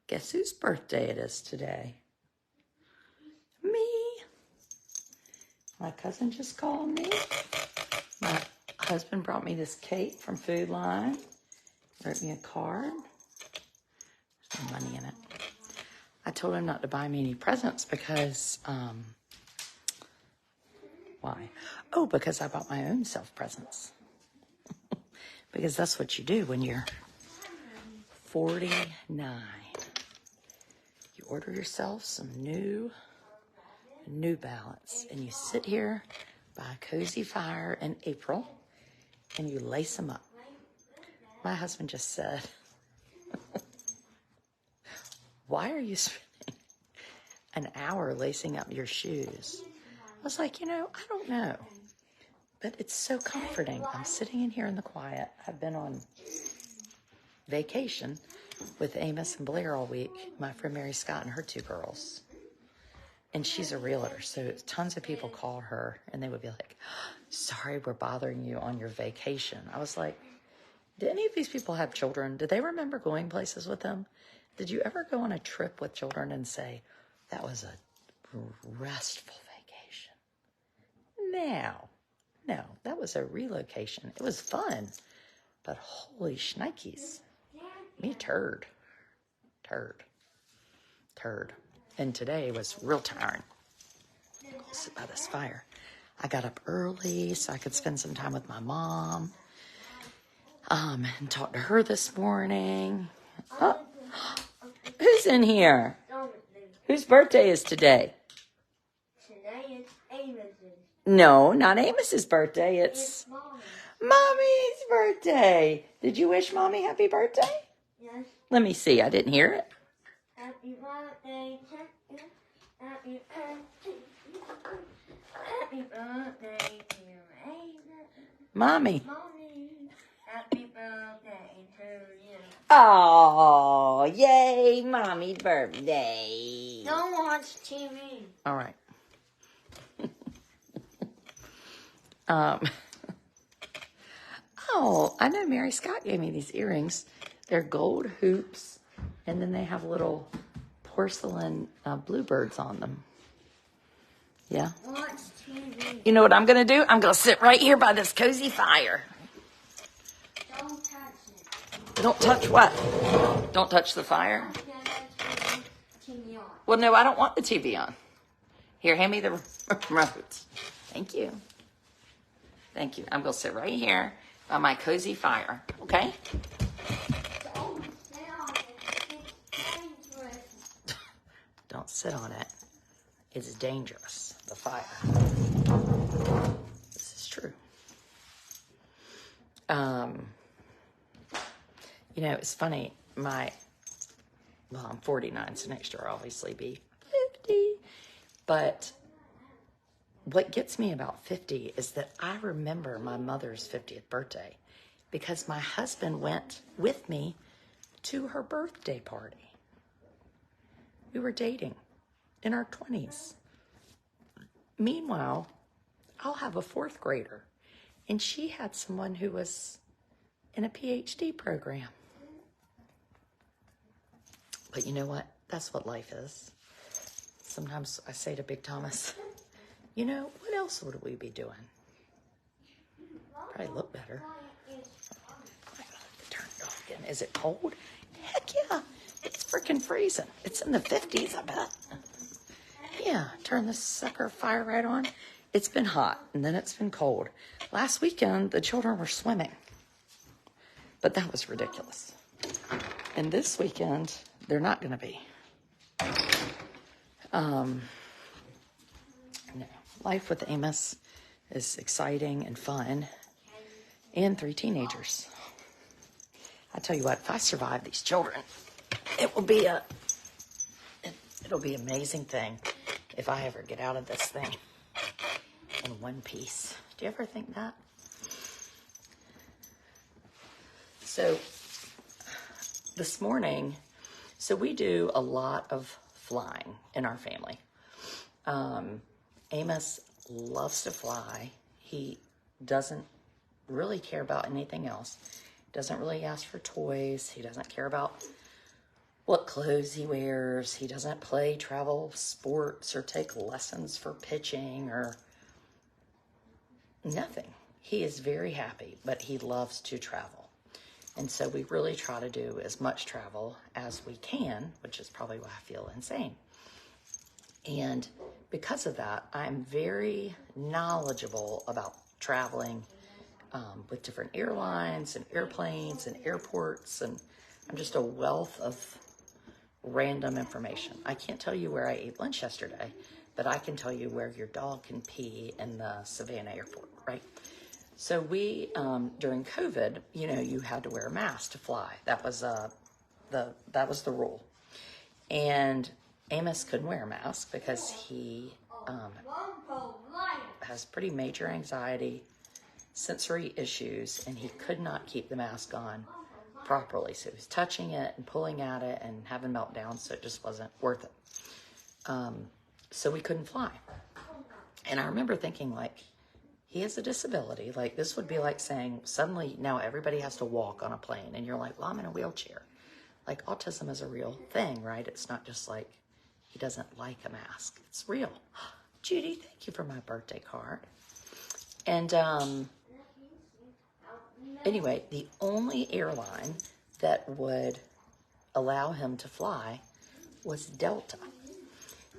Guess whose birthday it is today? Me. My cousin just called me. My husband brought me this cake from Food Line. Wrote me a card. There's no money in it. I told him not to buy me any presents because, why? Oh, because I bought my own self presents. Because that's what you do when you're 49. You order yourself some New Balance, and you sit here by a cozy fire in April, and you lace them up. My husband just said, why are you spending an hour lacing up your shoes? I was like, I don't know. But it's so comforting. I'm sitting in here in the quiet. I've been on vacation with Amos and Blair all week, my friend Mary Scott and her 2 girls. And she's a realtor, so tons of people call her, and they would be like, sorry we're bothering you on your vacation. I was like, did any of these people have children? Did they remember going places with them? Did you ever go on a trip with children and say, that was a restful vacation? No, that was a relocation. It was fun, but holy shnikes, me turd. And today was real tiring. I'll sit by this fire. I got up early so I could spend some time with my mom, and talk to her this morning. Oh, who's in here? Whose birthday is today? Today is Amos's. No, not Amos's birthday. It's Mommy's birthday. Did you wish Mommy happy birthday? Yes. Let me see. I didn't hear it. Happy birthday to you. Happy birthday. Happy birthday to Amos. Mommy. Mommy. Happy birthday to you. Oh, yay, Mommy's birthday. Don't watch TV. All right. Oh, I know Mary Scott gave me these earrings. They're gold hoops, and then they have little porcelain bluebirds on them. Yeah. Watch TV. You know what I'm going to do? I'm going to sit right here by this cozy fire. Don't touch it. Don't touch what? Don't touch the fire? TV on. Well, no, I don't want the TV on. Here, hand me the remote. Thank you. Thank you. I'm going to sit right here by my cozy fire, okay? Don't sit on it. It's dangerous. Don't sit on it. It's dangerous, the fire. This is true. It's funny. I'm 49, so next year I'll obviously be 50. But what gets me about 50 is that I remember my mother's 50th birthday because my husband went with me to her birthday party. We were dating in our 20s. Meanwhile, I'll have a 4th grader, and she had someone who was in a PhD program. But you know what? That's what life is. Sometimes I say to Big Thomas, what else would we be doing? Probably look better. I gotta turn it off again. Is it cold? Heck yeah. It's freaking freezing. It's in the 50s, I bet. Yeah, turn this sucker fire right on. It's been hot, and then it's been cold. Last weekend, the children were swimming. But that was ridiculous. And this weekend, they're not going to be. No, life with Amos is exciting and fun. And 3 teenagers. I tell you what, if I survive these children, it'll be an amazing thing if I ever get out of this thing in one piece. Do you ever think that? So this morning, we do a lot of flying in our family. Amos loves to fly. He doesn't really care about anything else. Doesn't really ask for toys. He doesn't care about what clothes he wears. He doesn't play travel sports or take lessons for pitching or nothing. He is very happy, but he loves to travel. And so we really try to do as much travel as we can, which is probably why I feel insane. And because of that, I'm very knowledgeable about traveling with different airlines and airplanes and airports. And I'm just a wealth of random information. I can't tell you where I ate lunch yesterday, but I can tell you where your dog can pee in the Savannah airport, right? So we, during COVID, you know, you had to wear a mask to fly. That was the rule. And Amos couldn't wear a mask because he has pretty major anxiety, sensory issues, and he could not keep the mask on properly. So he was touching it and pulling at it and having meltdowns, so it just wasn't worth it. So we couldn't fly. And I remember thinking, like, he has a disability. Like, this would be like saying suddenly now everybody has to walk on a plane, and you're like, well, I'm in a wheelchair. Like, autism is a real thing, right? It's not just like he doesn't like a mask. It's real. Judy, thank you for my birthday card. And anyway, the only airline that would allow him to fly was Delta.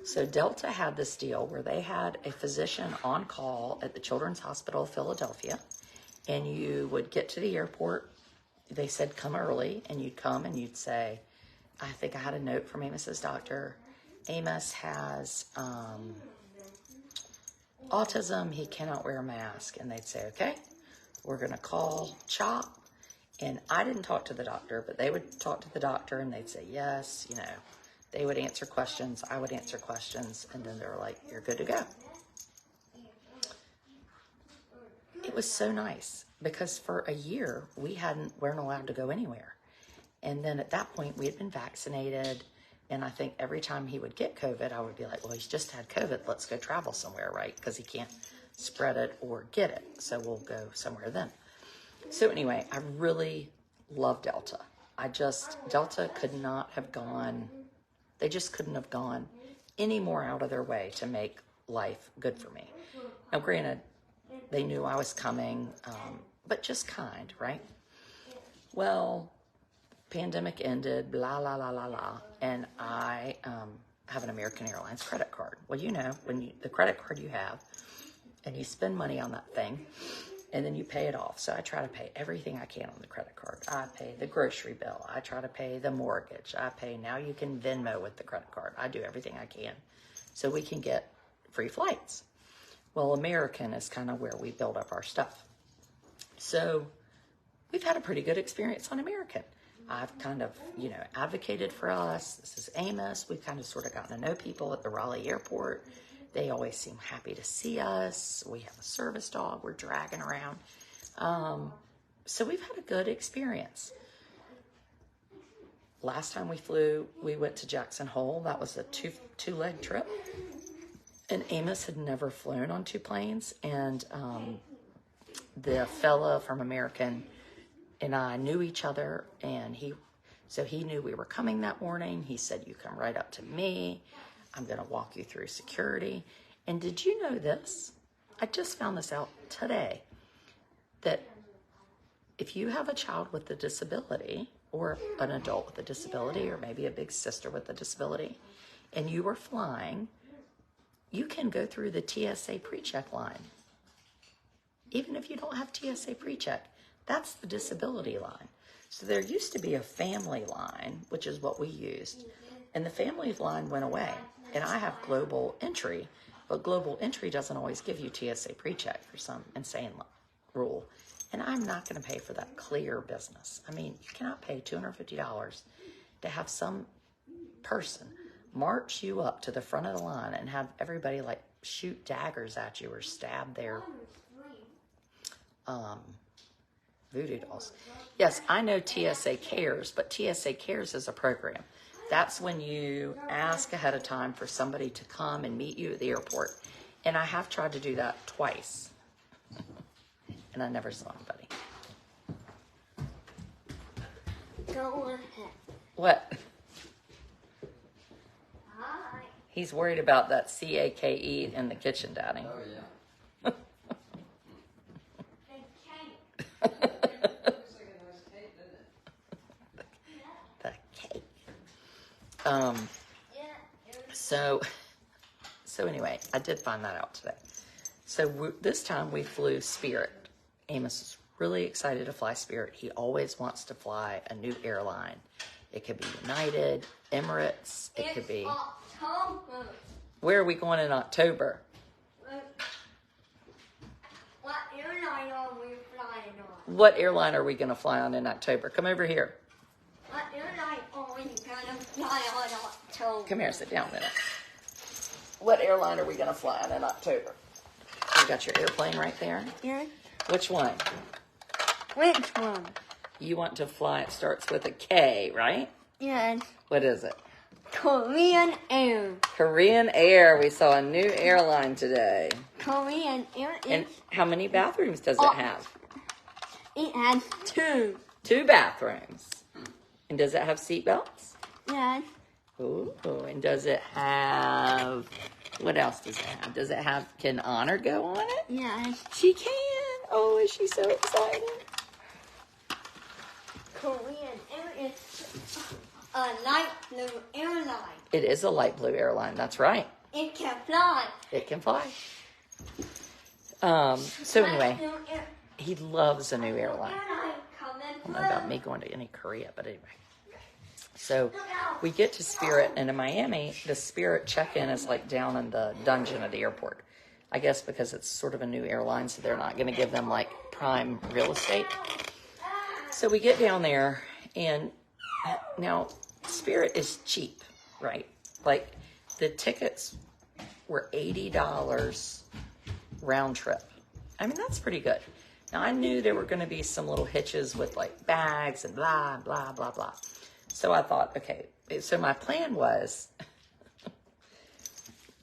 So Delta had this deal where they had a physician on call at the Children's Hospital of Philadelphia, and you would get to the airport. They said come early, and you'd come and you'd say, I think I had a note from Amos's doctor. Amos has autism. He cannot wear a mask. And they'd say, okay, we're going to call CHOP. And I didn't talk to the doctor, but they would talk to the doctor, and they'd say, yes, you know. They would answer questions. I would answer questions. And then they were like, you're good to go. It was so nice because for a year, we weren't allowed to go anywhere. And then at that point, we had been vaccinated. And I think every time he would get COVID, I would be like, well, he's just had COVID. Let's go travel somewhere, right? Because he can't spread it or get it. So we'll go somewhere then. So anyway, I really love Delta. Delta could not have gone, they just couldn't have gone any more out of their way to make life good for me. Now, granted, they knew I was coming, but just kind, right? Well, pandemic ended, blah, la, la, la, la, and I have an American Airlines credit card. Well, you know, the credit card you have, and you spend money on that thing, and then you pay it off. So I try to pay everything I can on the credit card. I pay the grocery bill. I try to pay the mortgage. Now you can Venmo with the credit card. I do everything I can so we can get free flights. Well, American is kind of where we build up our stuff. So we've had a pretty good experience on American. I've kind of, you know, advocated for us. This is Amos. We've kind of sort of gotten to know people at the Raleigh airport. They always seem happy to see us. We have a service dog we're dragging around. So we've had a good experience. Last time we flew, we went to Jackson Hole. That was a two-leg trip. And Amos had never flown on two planes. And the fella from American and I knew each other. And he knew we were coming that morning. He said, you come right up to me. I'm going to walk you through security. And did you know this? I just found this out today, that if you have a child with a disability or an adult with a disability or maybe a big sister with a disability and you are flying, you can go through the TSA pre-check line. Even if you don't have TSA pre-check, that's the disability line. So there used to be a family line, which is what we used, and the family line went away. And I have global entry, but global entry doesn't always give you TSA pre-check for some insane rule. And I'm not going to pay for that clear business. I mean, you cannot pay $250 to have some person march you up to the front of the line and have everybody like shoot daggers at you or stab their voodoo dolls. Yes, I know TSA Cares, but TSA Cares is a program. That's when you ask ahead of time for somebody to come and meet you at the airport. And I have tried to do that twice. And I never saw anybody. Go ahead. What? He's worried about that CAKE in the kitchen, Daddy. Oh, yeah. The cake. Looks like a nice cake, doesn't it? The cake. Yeah. So anyway, I did find that out today. So this time we flew Spirit. Amos is really excited to fly Spirit. He always wants to fly a new airline. It could be United, Emirates. It could be. October. Where are we going in October? What airline are we flying on? What airline are we going to fly on in October? Come over here. What airline are we gonna fly on October? Come here, sit down a minute. What airline are we going to fly on in October? You got your airplane right there. Yeah. Which one? Which one? You want to fly, it starts with a K, right? Yes. What is it? Korean Air. Korean Air. We saw a new airline today. Korean Air And is. how many bathrooms does it have? It has 2. 2 bathrooms. And does it have seat belts? Yes. Ooh, and does it have, what else does it have? Does it have, can Honor go on it? Yes. She can. Oh, is she so excited? Korean Air is a light blue airline. It is a light blue airline. That's right. It can fly. It can fly. So anyway, Light blue air- he loves a new airline. airline coming I don't know about through. me going to any Korea, but anyway. So we get to Spirit, and in Miami, the Spirit check-in is like down in the dungeon at the airport. I guess because it's sort of a new airline, so they're not going to give them like prime real estate. So we get down there, and now Spirit is cheap, right? Like the tickets were $80 round trip. I mean, that's pretty good. Now I knew there were going to be some little hitches with like bags and blah, blah, blah, blah. So I thought, okay, so my plan was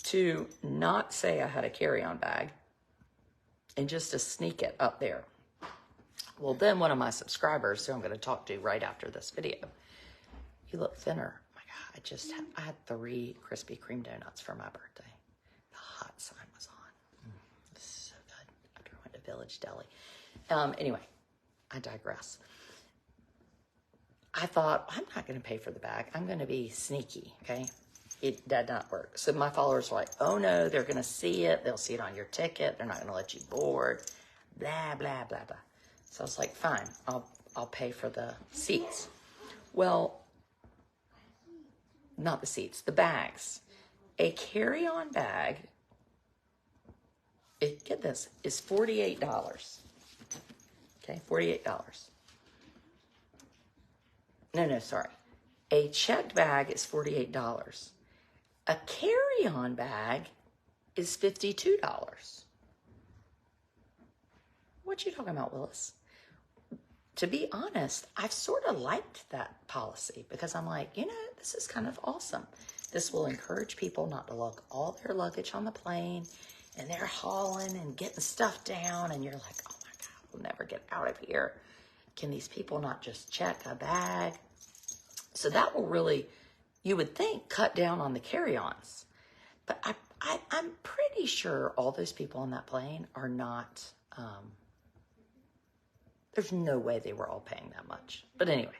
to not say I had a carry-on bag and just to sneak it up there. Well, then one of my subscribers, who I'm going to talk to right after this video, you look thinner. Oh my God, I had 3 Krispy Kreme donuts for my birthday. The hot sign was on. This is so good. After I went to Village Deli. Anyway, I digress. I thought, I'm not going to pay for the bag. I'm going to be sneaky, okay? It did not work. So my followers were like, oh no, they're going to see it. They'll see it on your ticket. They're not going to let you board. Blah, blah, blah, blah. So I was like, fine, I'll pay for the seats. Well, not the seats, the bags. A carry-on bag, get this, is $48. Okay, $48. No, sorry. A checked bag is $48. A carry-on bag is $52. What you talking about, Willis? To be honest, I've sort of liked that policy because I'm like, this is kind of awesome. This will encourage people not to lug all their luggage on the plane, and they're hauling and getting stuff down, and you're like, oh my God, we'll never get out of here. Can these people not just check a bag? So that will really, you would think, cut down on the carry-ons. But I'm pretty sure all those people on that plane are not, there's no way they were all paying that much. But anyway,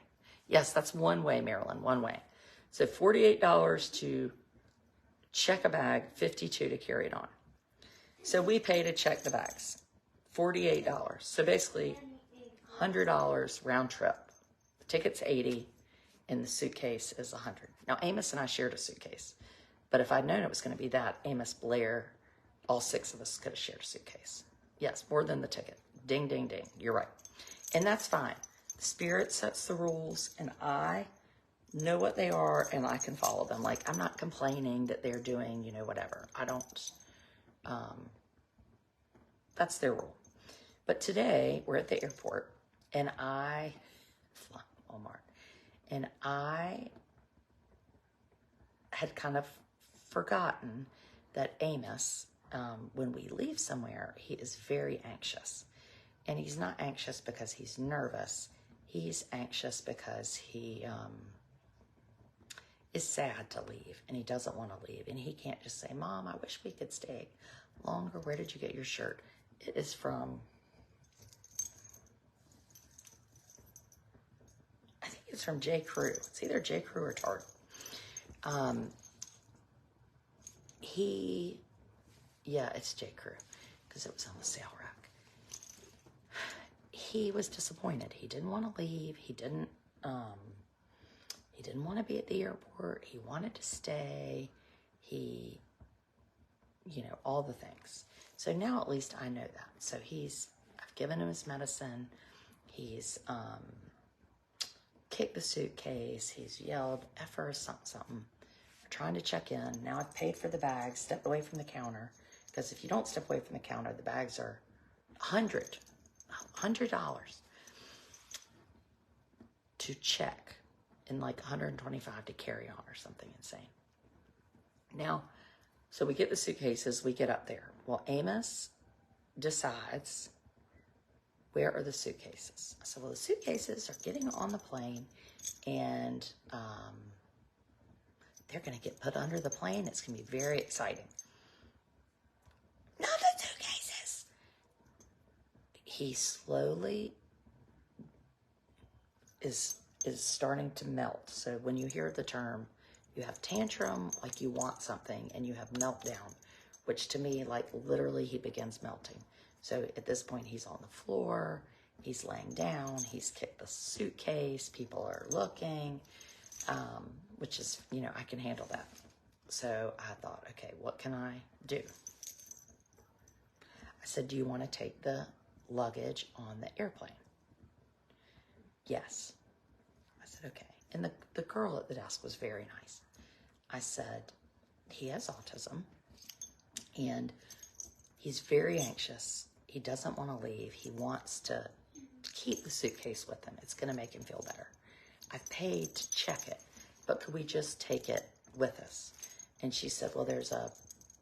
yes, that's one way, Marilyn, one way. So $48 to check a bag, $52 to carry it on. So we pay to check the bags, $48. So basically $100 round trip. The ticket's $80 and the suitcase is $100. Now Amos and I shared a suitcase, but if I'd known it was going to be that, Amos, Blair, all 6 of us could have shared a suitcase. Yes, more than the ticket. Ding, ding, ding. You're right. And that's fine. Spirit sets the rules, and I know what they are, and I can follow them. Like, I'm not complaining that they're doing, whatever. I don't, that's their rule. But today, we're at the airport, and Walmart, and I had kind of forgotten that Amos, when we leave somewhere, he is very anxious. And he's not anxious because he's nervous. He's anxious because he is sad to leave, and he doesn't want to leave, and he can't just say, Mom, I wish we could stay longer. Where did you get your shirt? It is from, I think it's from J. Crew. It's either J. Crew or Target. Yeah, it's J. Crew, because it was on the sale rack. He was disappointed. He didn't want to leave. He didn't want to be at the airport. He wanted to stay. He, all the things. So now at least I know that. So I've given him his medicine. He's kicked the suitcase. He's yelled, F her, something. We're trying to check in. Now I've paid for the bags, stepped away from the counter. Because if you don't step away from the counter, the bags are $100 to check, and like $125 to carry on, or something insane. Now, so we get the suitcases, we get up there. Well, Amos decides, where are the suitcases? I said, well, the suitcases are getting on the plane, and they're going to get put under the plane. It's going to be very exciting. Not the suitcases. He slowly is starting to melt. So when you hear the term, you have tantrum, like you want something, and you have meltdown, which to me, like literally he begins melting. So at this point, he's on the floor, he's laying down, he's kicked the suitcase, people are looking, which is, I can handle that. So I thought, okay, what can I do? I said, do you want to take the luggage on the airplane? Yes. I said, okay. And the girl at the desk was very nice. I said, he has autism, and he's very anxious. He doesn't want to leave. He wants to keep the suitcase with him. It's going to make him feel better. I've paid to check it, but could we just take it with us? And she said, well, there's a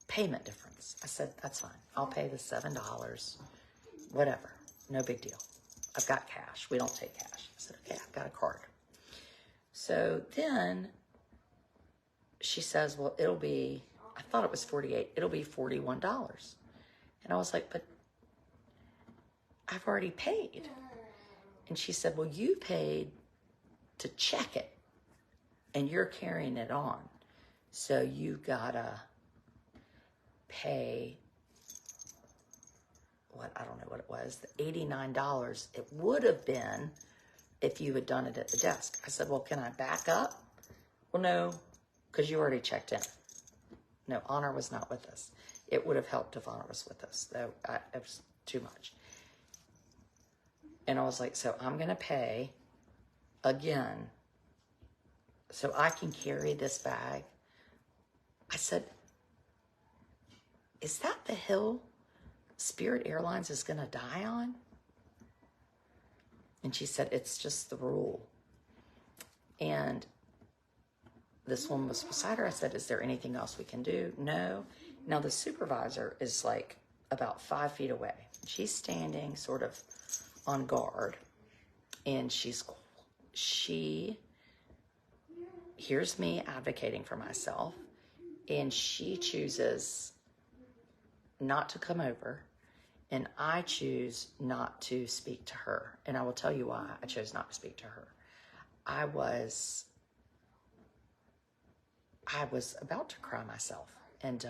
payment difference. I said, that's fine. I'll pay the $7, whatever. No big deal. I've got cash. We don't take cash. I said, okay, I've got a card. So then she says, well, I thought it was $48. It'll be $41. And I was like, but I've already paid. And she said, well, you paid to check it, and you're carrying it on. So you gotta pay, I don't know what it was, the $89 it would have been if you had done it at the desk. I said, well, can I back up? Well, no, because you already checked in. No, Honor was not with us. It would have helped if Honor was with us, though it was too much. And I was like, so I'm going to pay again so I can carry this bag. I said, is that the hill Spirit Airlines is going to die on? And she said, it's just the rule. And this woman was beside her. I said, is there anything else we can do? No. Now the supervisor is like about 5 feet away. She's standing sort of on guard, and she hears me advocating for myself, and she chooses not to come over, and I choose not to speak to her. And I will tell you why I chose not to speak to her. I was about to cry myself. And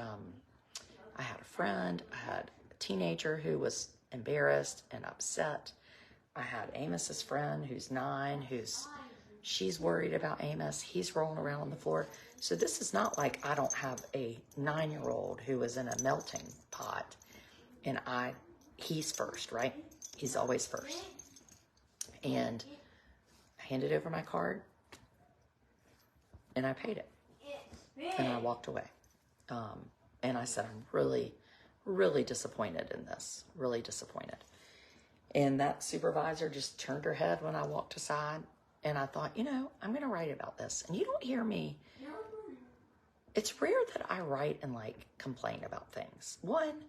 I had a friend, I had a teenager who was embarrassed and upset. I had Amos's friend who's 9, she's worried about Amos. He's rolling around on the floor. So this is not like I don't have a 9-year-old who is in a melting pot, and he's first, right? He's always first. And I handed over my card, and I paid it, and I walked away. And I said, I'm really, really disappointed in this, really disappointed. And that supervisor just turned her head when I walked aside, and I thought, I'm going to write about this. And you don't hear me. It's rare that I write and complain about things. 1,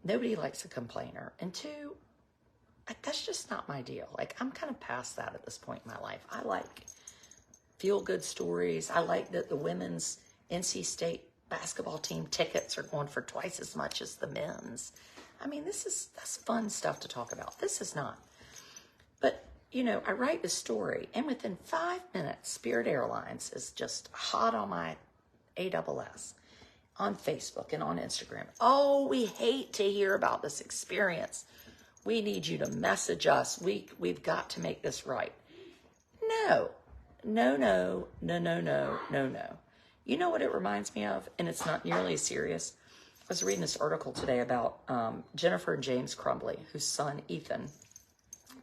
nobody likes a complainer. And 2, that's just not my deal. I'm kind of past that at this point in my life. I like feel-good stories. I like that the women's NC State basketball team tickets are going for twice as much as the men's. I mean, that's fun stuff to talk about. This is not. But, you know, I write the story, and within 5 minutes, Spirit Airlines is just hot on my AWS, on Facebook and on Instagram. Oh, we hate to hear about this experience. We need you to message us. We've got to make this right. No. You know what it reminds me of? And it's not nearly as serious. I was reading this article today about Jennifer and James Crumbly, whose son, Ethan,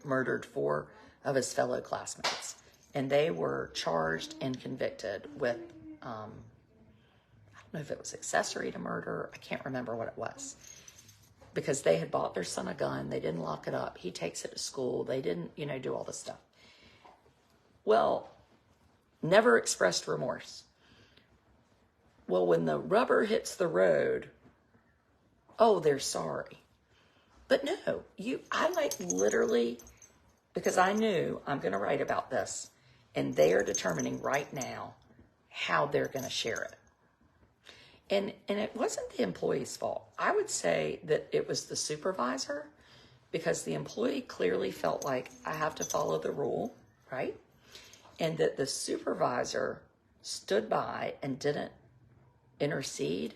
murdered 4 of his fellow classmates. And they were charged and convicted with, I don't know if it was accessory to murder. I can't remember what it was. Because they had bought their son a gun. They didn't lock it up. He takes it to school. They didn't, you know, do all this stuff. Well, never expressed remorse. Well, when the rubber hits the road, oh, they're sorry. But no, I like literally, because I knew I'm going to write about this, and they are determining right now how they're going to share it. And it wasn't the employee's fault. I would say that it was the supervisor, because the employee clearly felt like I have to follow the rule, right? And that the supervisor stood by and didn't intercede,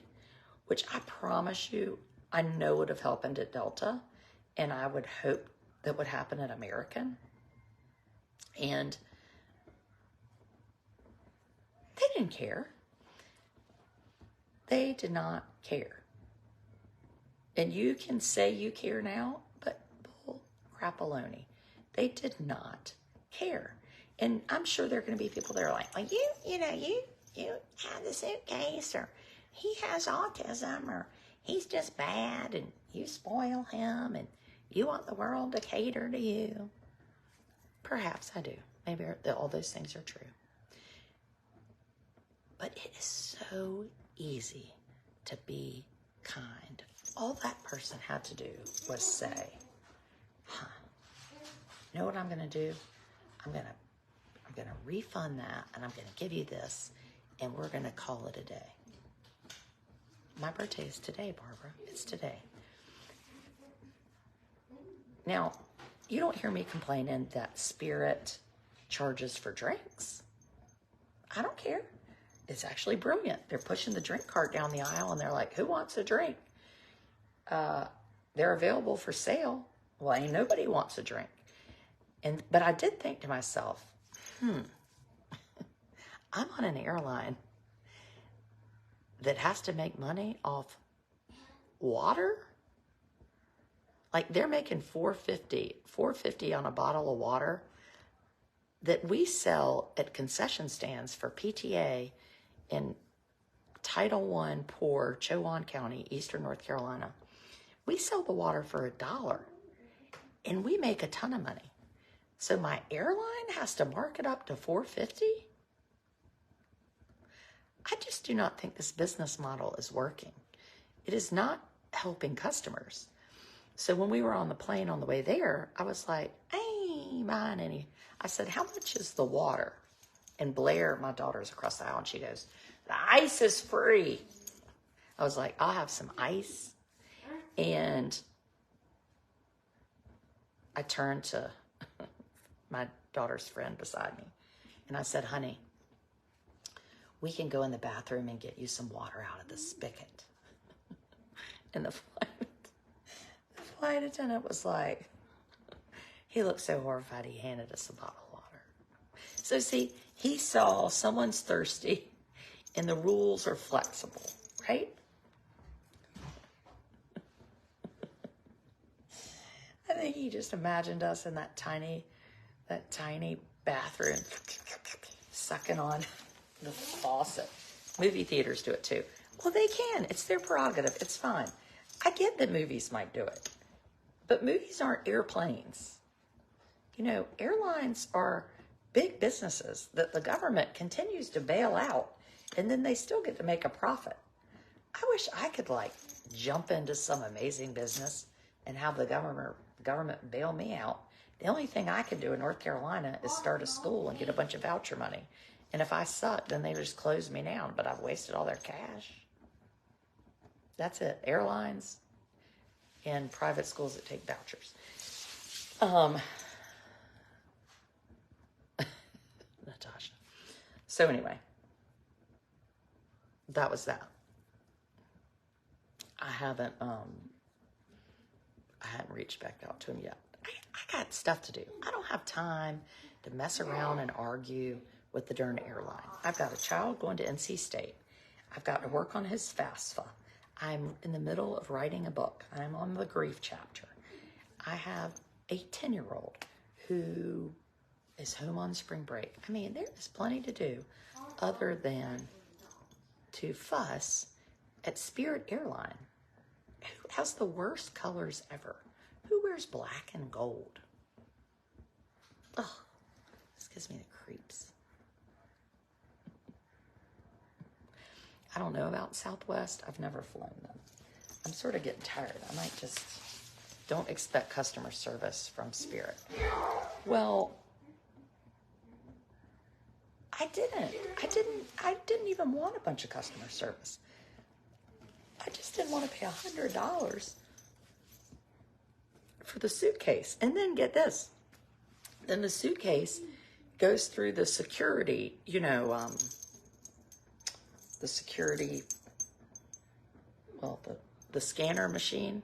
which I promise you, I know would have happened at Delta, and I would hope that would happen at American. And they didn't care. They did not care. And you can say you care now, but bull crapaloni. They did not care. And I'm sure there are going to be people that are like, well, you have the suitcase, or he has autism, or he's just bad, and you spoil him, and you want the world to cater to you. Perhaps I do. Maybe all those things are true. But it is so easy to be kind. All that person had to do was say, you know what I'm going to do? I'm going to refund that, and I'm going to give you this, and we're going to call it a day. My birthday is today, Barbara. It's today. Now, you don't hear me complaining that Spirit charges for drinks. I don't care. It's actually brilliant. They're pushing the drink cart down the aisle, and they're like, who wants a drink? They're available for sale. Well, ain't nobody wants a drink. But I did think to myself, I'm on an airline that has to make money off water. Like, they're making $4.50 on a bottle of water that we sell at concession stands for PTA in Title I poor Chowan County, Eastern North Carolina. We sell the water for $1, and we make a ton of money. So my airline has to mark it up to $4.50? I just do not think this business model is working. It is not helping customers. So when we were on the plane on the way there, I was like, I ain't buying any. I said, how much is the water? And Blair, my daughter's across the aisle, and she goes, the ice is free. I was like, I'll have some ice. And I turned to my daughter's friend beside me, and I said, honey, we can go in the bathroom and get you some water out of the spigot. And the flight attendant was like, he looked so horrified, he handed us a bottle of water. So see, he saw someone's thirsty, and the rules are flexible, right? I think he just imagined us in that tiny bathroom, sucking on the faucet. Movie theaters do it too. Well, they can. It's their prerogative. It's fine. I get that movies might do it, but movies aren't airplanes. You know, airlines are big businesses that the government continues to bail out, and then they still get to make a profit. I wish I could jump into some amazing business and have the government bail me out. The only thing I can do in North Carolina is start a school and get a bunch of voucher money. And if I suck, then they just close me down, but I've wasted all their cash. That's it. Airlines and private schools that take vouchers. Natasha. So anyway, that was that. I hadn't reached back out to him yet. I got stuff to do. I don't have time to mess around and argue with the darn airline. I've got a child going to NC State. I've got to work on his FAFSA. I'm in the middle of writing a book. I'm on the grief chapter. I have a 10-year-old who is home on spring break. I mean, there is plenty to do other than to fuss at Spirit Airline. Who has the worst colors ever? Who wears black and gold? Ugh, this gives me the creeps. I don't know about Southwest. I've never flown them. I'm sort of getting tired. I might just, don't expect customer service from Spirit. Well, I didn't even want a bunch of customer service. I just didn't want to pay $100 for the suitcase. And then get this. Then the suitcase goes through the security, the security, well, the scanner machine.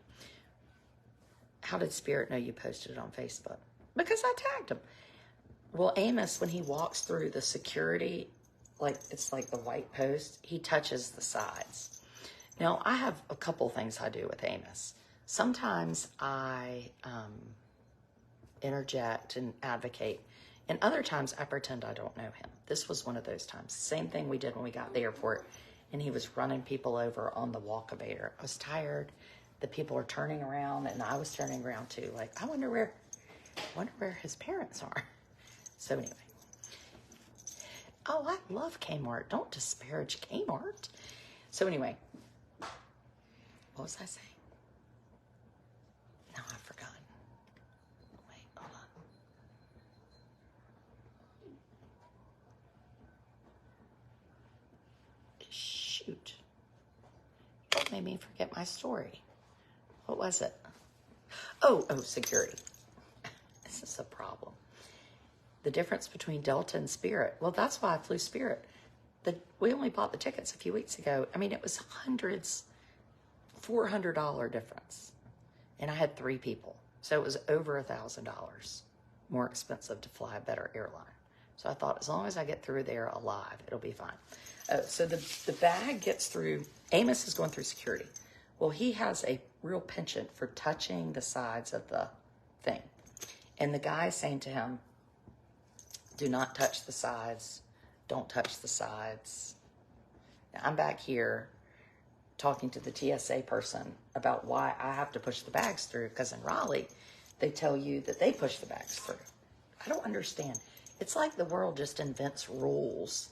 How did Spirit know you posted it on Facebook? Because I tagged him. Well, Amos, when he walks through the security, it's like the white post, he touches the sides. Now, I have a couple things I do with Amos. Sometimes I interject and advocate, and other times I pretend I don't know him. This was one of those times. Same thing we did when we got to the airport, and he was running people over on the walkabout. I was tired. The people are turning around, and I was turning around too. Like, I wonder where his parents are. So anyway. Oh, I love Kmart. Don't disparage Kmart. So anyway. What was I saying? No, I've forgotten. Wait, hold on. Shoot. That made me forget my story. What was it? Oh, security. This is a problem. The difference between Delta and Spirit. Well, that's why I flew Spirit. We only bought the tickets a few weeks ago. I mean, it was hundreds, $400 difference. And I had 3 people. So it was over $1,000 more expensive to fly a better airline. So I thought, as long as I get through there alive, it'll be fine. So the bag gets through. Amos is going through security. Well, he has a real penchant for touching the sides of the thing. And the guy is saying to him, do not touch the sides. Don't touch the sides. Now, I'm back here talking to the TSA person about why I have to push the bags through, because in Raleigh, they tell you that they push the bags through. I don't understand. It's like the world just invents rules,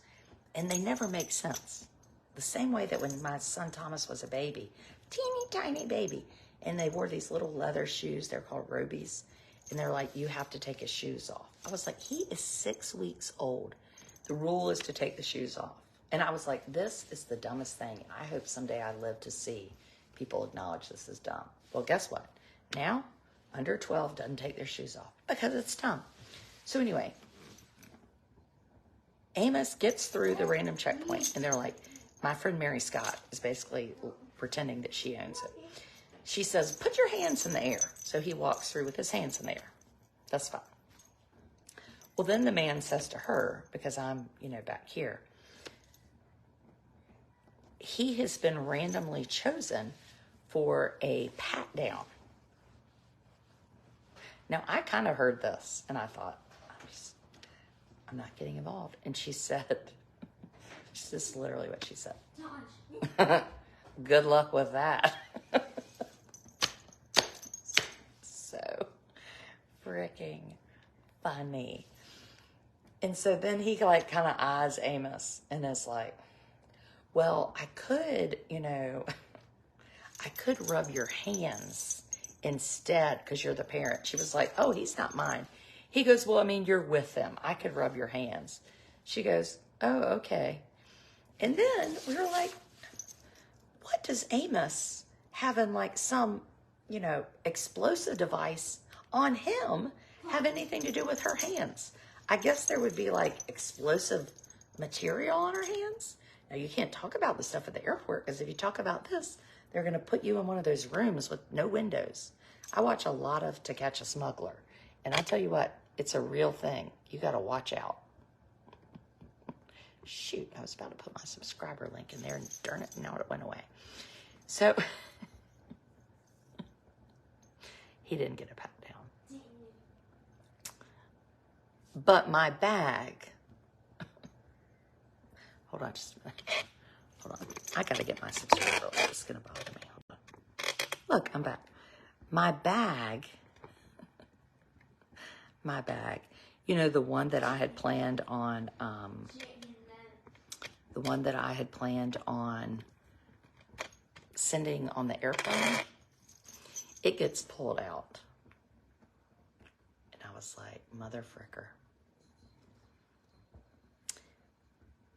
and they never make sense. The same way that when my son Thomas was a baby, teeny tiny baby, and they wore these little leather shoes, they're called Robies, and they're like, you have to take his shoes off. I was like, he is 6 weeks old. The rule is to take the shoes off. And I was like, this is the dumbest thing. I hope someday I live to see people acknowledge this is dumb. Well, guess what? Now, under 12 doesn't take their shoes off because it's dumb. So anyway, Amos gets through the random checkpoint, and they're like, my friend Mary Scott is basically pretending that she owns it. She says, put your hands in the air. So he walks through with his hands in the air. That's fine. Well, then the man says to her, because I'm, back here, he has been randomly chosen for a pat down. Now, I kind of heard this, and I thought, I'm not getting involved. And she said, this is literally what she said. Good luck with that. So freaking funny. And so then he kind of eyes Amos and is like, well, I could rub your hands instead because you're the parent. She was like, oh, he's not mine. He goes, well, I mean, you're with them. I could rub your hands. She goes, oh, okay. And then we were like, what does Amos having like some, explosive device on him have anything to do with her hands? I guess there would be like explosive material on her hands. Now, you can't talk about the stuff at the airport because if you talk about this, they're going to put you in one of those rooms with no windows. I watch a lot of To Catch a Smuggler, and I tell you what, it's a real thing. You got to watch out. Shoot, I was about to put my subscriber link in there, and darn it, now it went away. So, he didn't get a pat down. But my bag, hold on just a minute. Hold on. I got to get my subscriber link. It's going to bother me. Hold on. Look, I'm back. My bag, the one that I had planned on, sending on the airplane, it gets pulled out. And I was like, mother fricker.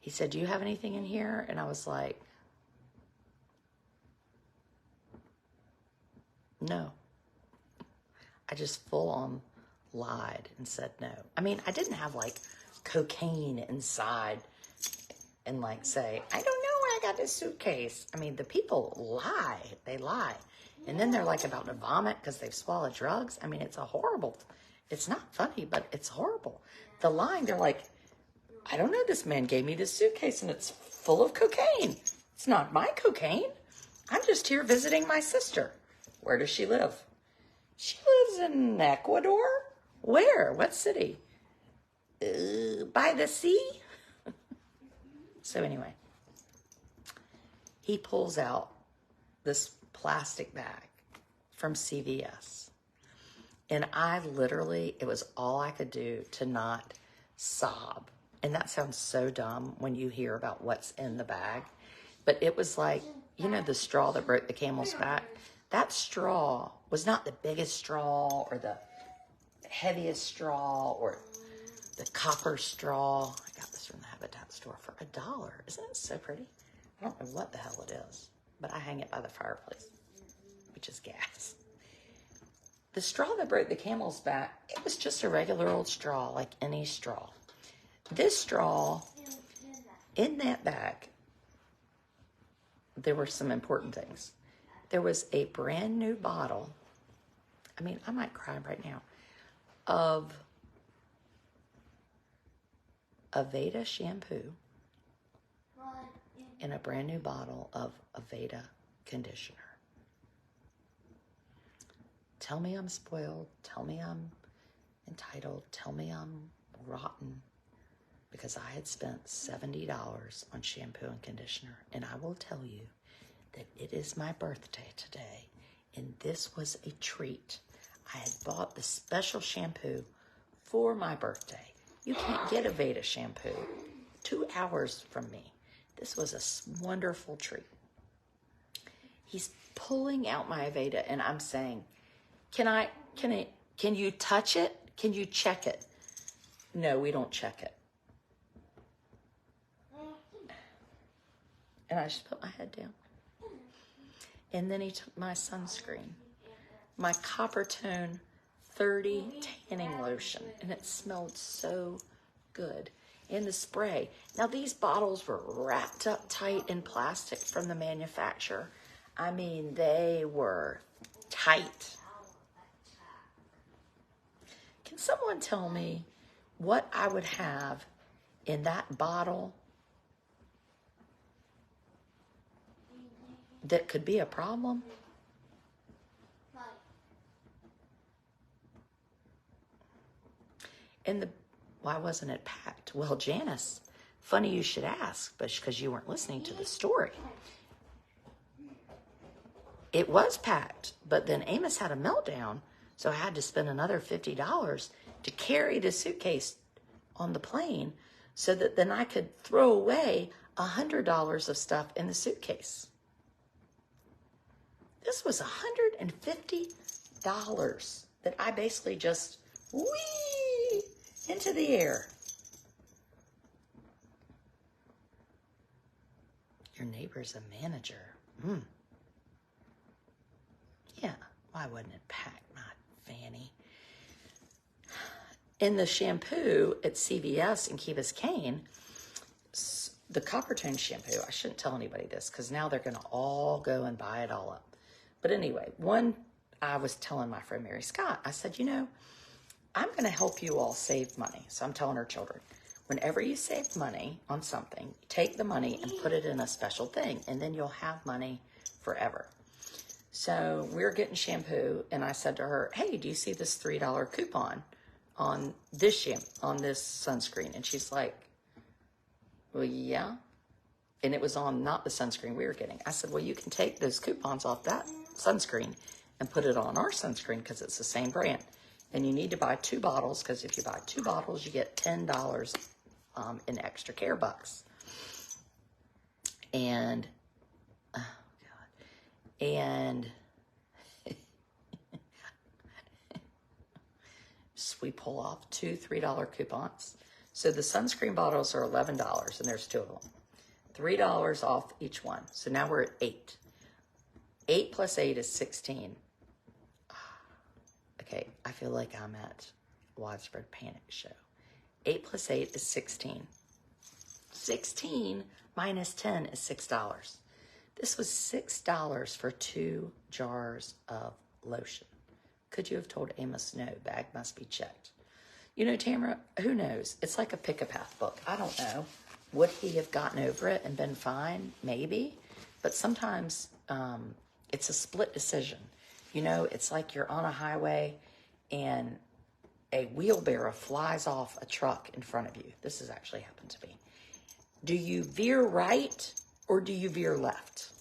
He said, do you have anything in here? And I was like, no. I just full on lied and said no. I mean, I didn't have like cocaine inside and like say, I don't know where I got this suitcase. I mean, the people lie. They lie. And then they're like about to vomit because they've swallowed drugs. I mean, it's it's not funny, but it's horrible. The lying, they're like, I don't know, this man gave me this suitcase and it's full of cocaine. It's not my cocaine. I'm just here visiting my sister. Where does she live? She lives in Ecuador. Where? What city? By the sea? So anyway, he pulls out this plastic bag from CVS. And I literally, it was all I could do to not sob. And that sounds so dumb when you hear about what's in the bag. But it was like, the straw that broke the camel's back. That straw was not the biggest straw or the heaviest straw or the copper straw. I got this from the Habitat store for $1. Isn't it so pretty? I don't know what the hell it is, but I hang it by the fireplace, which is gas. The straw that broke the camel's back, it was just a regular old straw, like any straw. This straw, in that bag, there were some important things. There was a brand new bottle, I mean, I might cry right now, of Aveda shampoo and a brand new bottle of Aveda conditioner. Tell me I'm spoiled. Tell me I'm entitled. Tell me I'm rotten. Because I had spent $70 on shampoo and conditioner. And I will tell you that it is my birthday today. And this was a treat. I had bought the special shampoo for my birthday. You can't get Aveda shampoo 2 hours from me. This was a wonderful treat. He's pulling out my Aveda and I'm saying, can you touch it? Can you check it? No, we don't check it. And I just put my head down. And then he took my sunscreen, my Copper Tone 30 tanning lotion, and it smelled so good. And the spray. Now, these bottles were wrapped up tight in plastic from the manufacturer. I mean, they were tight. Can someone tell me what I would have in that bottle that could be a problem? And why wasn't it packed? Well, Janice, funny you should ask, but because you weren't listening to the story. It was packed, but then Amos had a meltdown, so I had to spend another $50 to carry the suitcase on the plane so that then I could throw away $100 of stuff in the suitcase. This was $150 that I basically just whee into the air. Your neighbor's a manager. Yeah, why wouldn't it pack my fanny? In the shampoo at CVS in Key Biscayne, the copper tone shampoo, I shouldn't tell anybody this because now they're going to all go and buy it all up. But anyway, I was telling my friend Mary Scott, I said, you know, I'm going to help you all save money. So I'm telling her children, whenever you save money on something, take the money and put it in a special thing, and then you'll have money forever. So we're getting shampoo, and I said to her, hey, do you see this $3 coupon on this sunscreen? And she's like, well, yeah. And it was on not the sunscreen we were getting. I said, well, you can take those coupons off that sunscreen and put it on our sunscreen because it's the same brand. And you need to buy 2 bottles because if you buy 2 bottles, you get $10 in extra care bucks. And, oh God. And so we pull off 2 $3 coupons. So the sunscreen bottles are $11, and there's 2 of them. $3 off each one. So now we're at 8. 8 plus 8 is 16. Okay, I feel like I'm at Widespread Panic Show. 8 plus 8 is 16. 16 minus 10 is $6. This was $6 for 2 jars of lotion. Could you have told Amos no? Bag must be checked. You know, Tamara, who knows? It's like a pick-a-path book. I don't know. Would he have gotten over it and been fine? Maybe. But sometimes it's a split decision. You know, it's like you're on a highway and a wheelbarrow flies off a truck in front of you. This has actually happened to me. Do you veer right or do you veer left?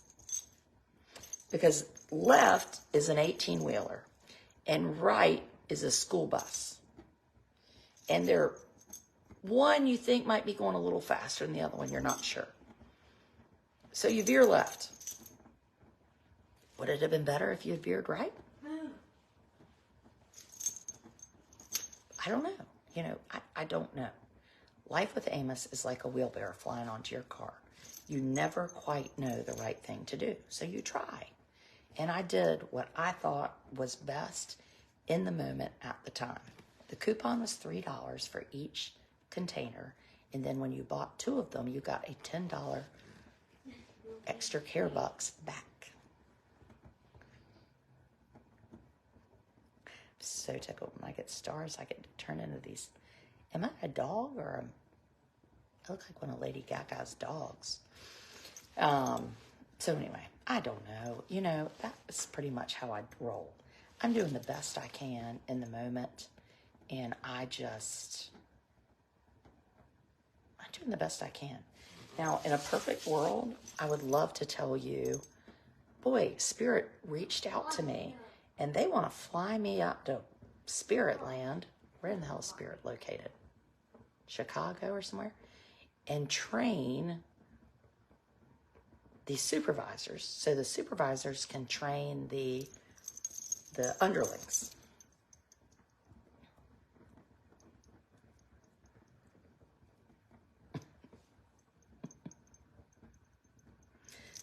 Because left is an 18-wheeler and right is a school bus. And one you think might be going a little faster than the other one, you're not sure. So you veer left. Would it have been better if you had veered right? I don't know. You know, I don't know. Life with Amos is like a wheelbarrow flying onto your car. You never quite know the right thing to do, so you try. And I did what I thought was best in the moment at the time. The coupon was $3 for each container, and then when you bought 2 of them, you got a $10 extra care bucks back. So tickled when I get stars. I get to turn into these. Am I a dog or I look like one of Lady Gaga's dogs. So anyway, I don't know. You know, that's pretty much how I roll. I'm doing the best I can in the moment, and I'm doing the best I can. Now, in a perfect world, I would love to tell you, boy, Spirit reached out to me, and they want to fly me up to Spirit Land. Where in the hell is Spirit located? Chicago or somewhere? And train the supervisors, so the supervisors can train the underlings.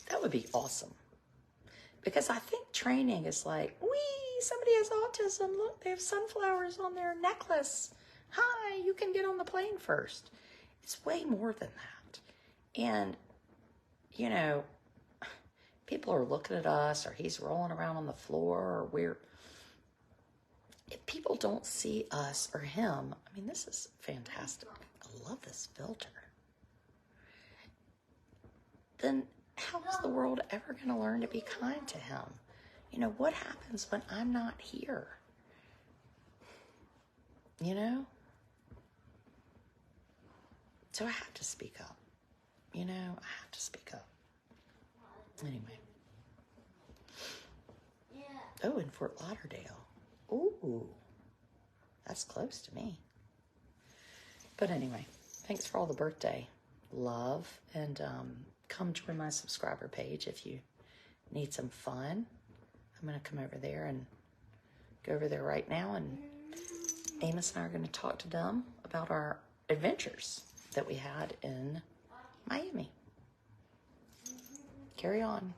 That would be awesome. Because I think training is like, wee, somebody has autism. Look, they have sunflowers on their necklace. Hi, you can get on the plane first. It's way more than that. And, you know, people are looking at us, or he's rolling around on the floor, or if people don't see us or him, I mean, this is fantastic. I love this filter. Then how is the world ever going to learn to be kind to him? You know, what happens when I'm not here? You know? So I have to speak up. You know, I have to speak up. Anyway. Oh, in Fort Lauderdale. Ooh, that's close to me. But anyway, thanks for all the birthday love. And come join my subscriber page if you need some fun. I'm going to come over there and go over there right now. And Amos and I are going to talk to them about our adventures that we had in Miami. Carry on.